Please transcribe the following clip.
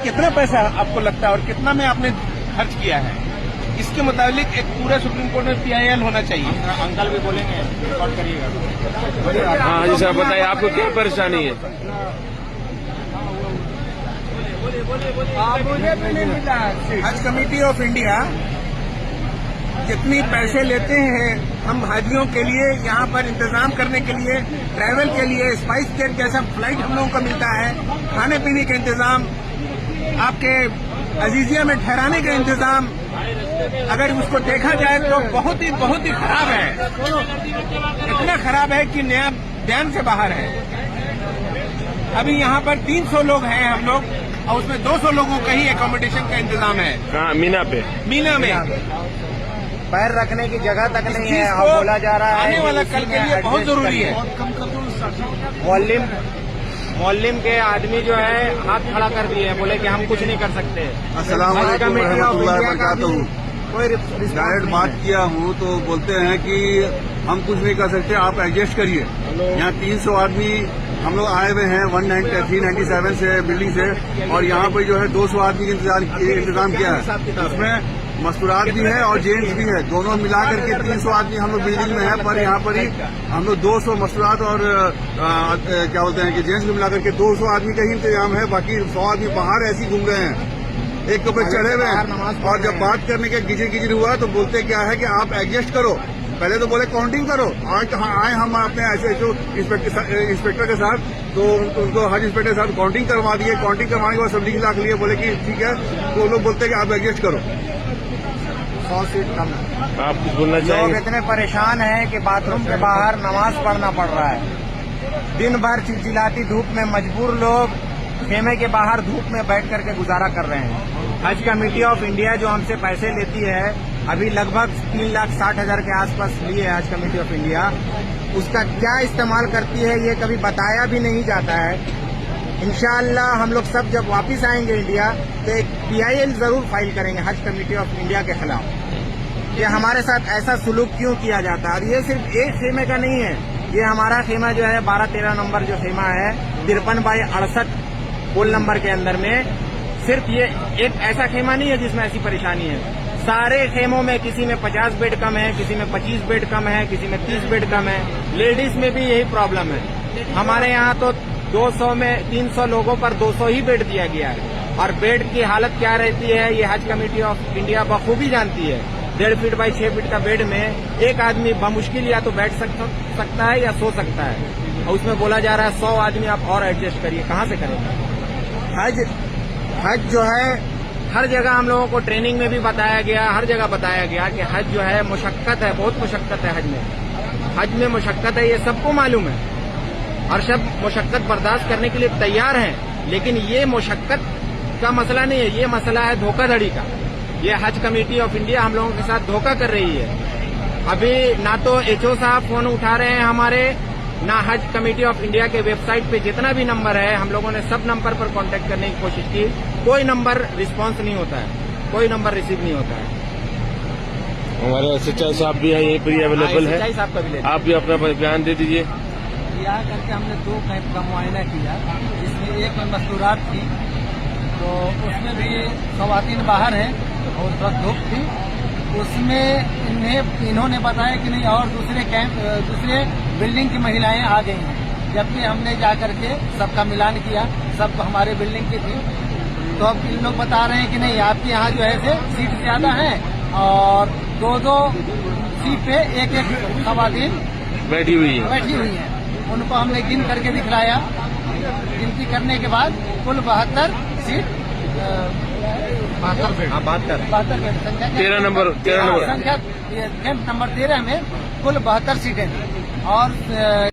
कितना पैसा आपको लगता है और कितना में आपने खर्च किया है, इसके मुताबिक एक पूरा सुप्रीम कोर्ट में PIL होना चाहिए। अंकल भी बोलेंगे, रिकॉर्ड करिएगा। हाँ जी साहब, बताइए आपको क्या परेशानी है? मुझे भी नहीं मिला। हज कमेटी ऑफ इंडिया जितनी पैसे लेते हैं हम हाजियों के लिए, यहाँ पर इंतजाम करने के लिए, ट्रैवल के लिए, स्पाइस जेट जैसा फ्लाइट हम लोगों को मिलता है, खाने पीने का इंतजाम, आपके अजीजिया में ठहराने का इंतजाम, अगर उसको देखा जाए तो बहुत ही खराब है। इतना खराब है कि नया ध्यान से बाहर है। अभी यहाँ पर 300 लोग हैं हम लोग, और उसमें 200 लोगों का ही एकोमोडेशन का इंतजाम है। कहाँ? मीना पे? मीना में पैर रखने की जगह तक नहीं है। अब बोला जा रहा है आने वाला कल के लिए बहुत जरूरी है। मोहल्लिम के आदमी जो है हाथ खड़ा कर दिए हैं, बोले कि हम कुछ नहीं कर सकते। अस्सलाम वालेकुम रहमतुल्लाहि व बरकातहू। कोई डायरेक्ट बात किया हूँ तो बोलते हैं कि हम कुछ नहीं कर सकते, आप एडजस्ट करिए। यहाँ 300 आदमी हम लोग आए हुए हैं 397 से बिल्डिंग से, और यहाँ पर जो है 200 आदमी का इंतजाम किया है। उसमें मस्तूरात भी है और जेंट्स भी है, दोनों मिला करके 300 आदमी हम लोग बिल्डिंग में है। पर यहाँ पर ही हम लोग 200 मस्तूरात और क्या बोलते हैं कि जेंट्स को मिला करके 200 आदमी का ही इंतजाम है। बाकी 100 आदमी बाहर ऐसे ही घूम रहे हैं, एक तो पे चढ़े हुए हैं। और जब बात करने के गिजिर हुआ तो बोलते क्या है कि आप एडजस्ट करो। पहले तो बोले काउंटिंग करो। आज आए हम अपने SHO इंस्पेक्टर के साथ, तो उनको हज इंस्पेक्टर के साथ काउंटिंग करवा दिए। काउंटिंग करवाने के बाद सब लिख लिए, बोले कि ठीक है। तो लोग बोलते हैं कि आप एडजस्ट करो। 100 सीट कम है। आप कुछ बोलना लोग चाहेंगे? इतने परेशान हैं कि बाथरूम के बाहर नमाज पढ़ना पड़ रहा है। दिन भर चिलचिलाती धूप में मजबूर लोग खेमे के बाहर धूप में बैठ करके गुजारा कर रहे हैं। हज कमेटी ऑफ इंडिया जो हमसे पैसे लेती है, अभी लगभग 3,60,000 के आसपास लिए है हज कमेटी ऑफ इंडिया। उसका क्या इस्तेमाल करती है ये कभी बताया भी नहीं जाता है। इंशाअल्लाह हम लोग सब जब वापस आएंगे इंडिया तो एक PIL जरूर फाइल करेंगे हज कमेटी ऑफ इंडिया के खिलाफ कि हमारे साथ ऐसा सुलूक क्यों किया जाता है। और ये सिर्फ एक खेमे का नहीं है, ये हमारा खेमा जो है 12-13 नंबर जो खेमा है 53/68 पोल नंबर के अंदर में, सिर्फ ये एक ऐसा खेमा नहीं है जिसमें ऐसी परेशानी है। सारे खेमों में किसी में 50 बेड कम है, किसी में 25 बेड कम है, किसी में 30 बेड कम है। लेडीज में भी यही प्रॉब्लम है। हमारे यहाँ तो 200 में 300 लोगों पर 200 ही बेड दिया गया है। और बेड की हालत क्या रहती है ये हज कमेटी ऑफ इंडिया बखूबी जानती है। 1.5 फीट बाई 6 फीट का बेड में एक आदमी बमुश्किल या तो बैठ सकता है या सो सकता है, और उसमें बोला जा रहा है 100 आदमी आप और एडजस्ट करिए। कहाँ से करेंगे? हज जो है हर जगह हम लोगों को ट्रेनिंग में भी बताया गया, हर जगह बताया गया कि हज जो है मुशक्कत है, बहुत मुशक्कत है। हज में मुशक्कत है, ये सबको मालूम है और सब मुशक्कत बर्दाश्त करने के लिए तैयार हैं। लेकिन ये मुशक्कत का मसला नहीं है, ये मसला है धोखाधड़ी का। ये हज कमेटी ऑफ इंडिया हम लोगों के साथ धोखा कर रही है। अभी ना तो HO साहब फोन उठा रहे हैं हमारे, ना हज कमेटी ऑफ इंडिया के वेबसाइट पे जितना भी नंबर है हम लोगों ने सब नंबर पर कांटेक्ट करने की कोशिश की, कोई नंबर रिस्पांस नहीं होता है, कोई नंबर रिसीव नहीं होता है। हमारे SHO साहब भी यहीं पर अवेलेबल है, SHO साहब का भी आप भी अपना बयान दे दीजिए। यहाँ करके हमने 2 कैंप का मुआयना किया, जिसमें एक में मस्तूरात थी, तो उसमें भी ख़वातीन बाहर हैं और बहुत धूप थी। उसमें इन्होंने बताया कि नहीं, और दूसरे बिल्डिंग की महिलाएं आ गई हैं। जबकि हमने जा करके सबका मिलान किया, सब हमारे बिल्डिंग की थी। तो अब इन लोग बता रहे हैं कि नहीं, आपके यहाँ जो है सीट ज्यादा है और 2-2 सीट पे एक ख़वातीन बैठी हुई है। उनको हमने गिन करके दिखलाया। गिनती करने के बाद कुल 72 सीट 72 बेड संख्या 13 नंबर संख्या कैंप नंबर 13 में कुल 72 सीटें और